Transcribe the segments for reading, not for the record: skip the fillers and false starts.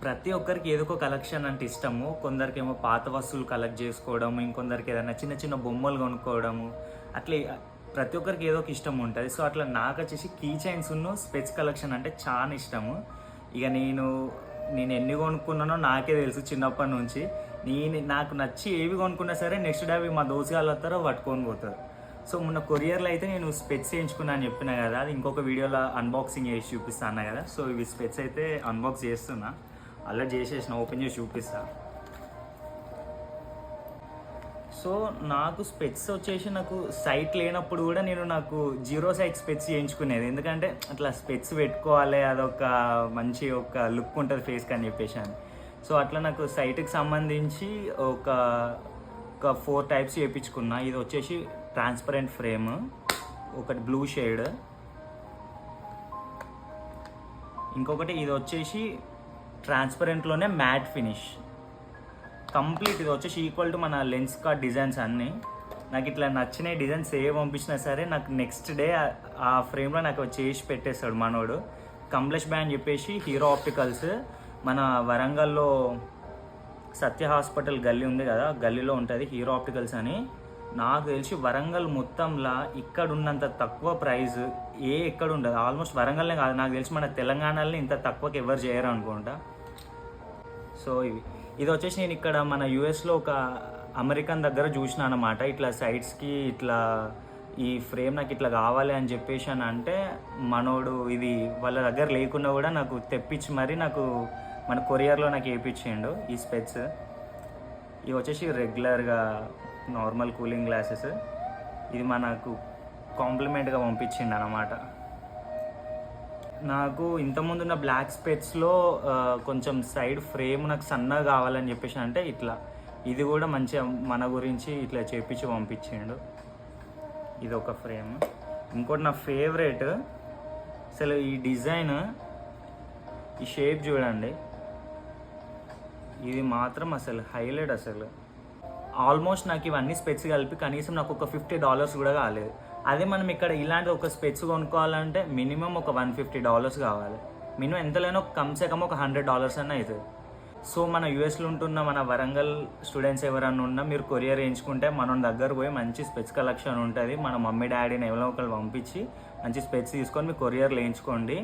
ప్రతి ఒక్కరికి ఏదో ఒక కలెక్షన్ అంటే ఇష్టము. కొందరికేమో పాత వస్తువులు కలెక్ట్ చేసుకోవడం, ఇంకొందరికి ఏదైనా చిన్న చిన్న బొమ్మలు కొనుక్కోవడము, అట్లే ప్రతి ఒక్కరికి ఏదో ఒక ఇష్టం ఉంటుంది. సో అట్లా నాకు వచ్చేసి కీ చైన్స్ను స్పెట్స్ కలెక్షన్ అంటే చాలా ఇష్టము. ఇక నేను ఎన్ని కొనుక్కున్నానో నాకే తెలుసు చిన్నప్పటి నుంచి. నాకు నచ్చి ఏవి కొనుక్కున్నా సరే నెక్స్ట్ డే అవి మా దోస్తుగాళ్ళు వస్తారో పట్టుకొని పోతారు. సో మొన్న కొరియర్లో అయితే నేను స్పెట్స్ చేయించుకున్నా అని చెప్పినా కదా, అది ఇంకొక వీడియోలో అన్బాక్సింగ్ చేసి చూపిస్తాను కదా. సో ఇవి స్పెట్స్ అయితే అన్బాక్స్ చేస్తున్నా, అలా చేసేసిన, ఓపెన్ చేసి చూపిస్తా. సో నాకు స్పెట్స్ వచ్చేసి నాకు సైట్ లేనప్పుడు కూడా నాకు జీరో సైట్ స్పెట్స్ చేయించుకునేది. ఎందుకంటే అట్లా స్పెట్స్ పెట్టుకోవాలి, అదొక మంచి ఒక లుక్ ఉంటుంది ఫేస్కి అని చెప్పేసి అని. సో అట్లా నాకు సైట్కి సంబంధించి ఒక 4 టైప్స్ చేయించుకున్నా. ఇది వచ్చేసి ట్రాన్స్పరెంట్ ఫ్రేమ్, ఒకటి బ్లూ షేడ్, ఇంకొకటి ఇది వచ్చేసి ట్రాన్స్పరెంట్లోనే మ్యాట్ ఫినిష్. కంప్లీట్ ఇది వచ్చేసి ఈక్వల్ టు మన లెన్స్ కార్డ్ డిజైన్స్ అన్నీ. నాకు ఇట్లా నచ్చిన డిజైన్స్ ఏ పంపించినా సరే నాకు నెక్స్ట్ డే ఆ ఫ్రేమ్లో నాకు చేసి పెట్టేస్తాడు మనోడు. కంప్లెష్ బ్యాండ్ చెప్పేసి హీరో ఆప్టికల్స్, మన వరంగల్లో సత్య హాస్పిటల్ గల్లీ ఉంది కదా, గల్లీలో ఉంటుంది హీరో ఆప్టికల్స్ అని. నాకు తెలిసి వరంగల్ మొత్తంలో ఇక్కడ ఉన్నంత తక్కువ ప్రైస్ ఎక్కడ ఉండదు. ఆల్మోస్ట్ వరంగల్నే కాదు, నాకు తెలిసి మన తెలంగాణలో ఇంత తక్కువకి ఎవరు చేయరు అనుకుంటా. సో ఇది వచ్చేసి నేను ఇక్కడ మన యూఎస్లో ఒక అమెరికన్ దగ్గర చూసిన అనమాట. ఇట్లా సైట్స్కి ఇట్లా ఈ ఫ్రేమ్ నాకు ఇట్లా కావాలి అని చెప్పేసి అని అంటే మనోడు ఇది వాళ్ళ దగ్గర లేకుండా కూడా నాకు తెప్పించి మరి నాకు మన కొరియర్లో నాకు వేయించిండు ఈ స్పెట్స్. ఇవి వచ్చేసి రెగ్యులర్గా నార్మల్ కూలింగ్ గ్లాసెస్. ఇది మనకు కాంప్లిమెంట్గా పంపించిండు అన్నమాట. నాకు ఇంతకుముందు ఉన్న బ్లాక్ స్పెట్స్లో కొంచెం సైడ్ ఫ్రేమ్ నాకు సన్నగా కావాలని చెప్పేసి అంటే ఇట్లా ఇది కూడా మంచిగా మన గురించి ఇట్లా చేపించి పంపించిండు. ఇది ఒక ఫ్రేమ్. ఇంకోటి నా ఫేవరెట్ అసలు ఈ డిజైన్, ఈ షేప్ చూడండి, ఇది మాత్రం అసలు హైలైట్. అసలు ఆల్మోస్ట్ నాకు ఇవన్నీ స్పెట్స్ కలిపి కనీసం నాకు ఒక $50 కూడా కాలేదు. అదే మనం ఇక్కడ ఇలాంటి ఒక స్పెట్స్ కొనుక్కోవాలంటే మినిమం ఒక $150 కావాలి. మినిమం ఎంతలేనో కమ్సే కమ్ ఒక $100 అన్న అవుతుంది. సో మన యూఎస్లో ఉంటున్న మన వరంగల్ స్టూడెంట్స్ ఎవరన్నా ఉన్నా మీరు కొరియర్ వేయించుకుంటే మనం దగ్గర పోయి మంచి స్పెట్స్ కలెక్షన్ ఉంటుంది. మన మమ్మీ డాడీని ఎవరో ఒకరు పంపించి మంచి స్పెట్స్ తీసుకొని మీ కొరియర్లో వేయించుకోండి.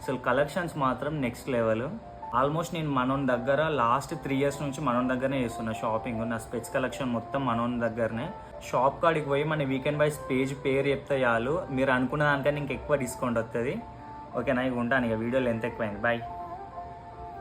అసలు కలెక్షన్స్ మాత్రం నెక్స్ట్ లెవెల్. ఆల్మోస్ట్ నేను మనోన్ దగ్గర లాస్ట్ 3 years నుంచి మనోన్ దగ్గరనే చేస్తున్నా షాపింగ్. నా స్పెట్స్ కలెక్షన్ మొత్తం మనోన్ దగ్గరనే. షాప్ కాడికి పోయి మన వీకెండ్ బైస్ పేజ్ పేరు చెప్తే చాలు, మీరు అనుకున్న దానికన్నా ఇంకెక్కువ డిస్కౌంట్ వస్తుంది. ఓకేనా, ఇక ఉంటాను, ఇక వీడియోలో ఎంత ఎక్కువైంది. బాయ్.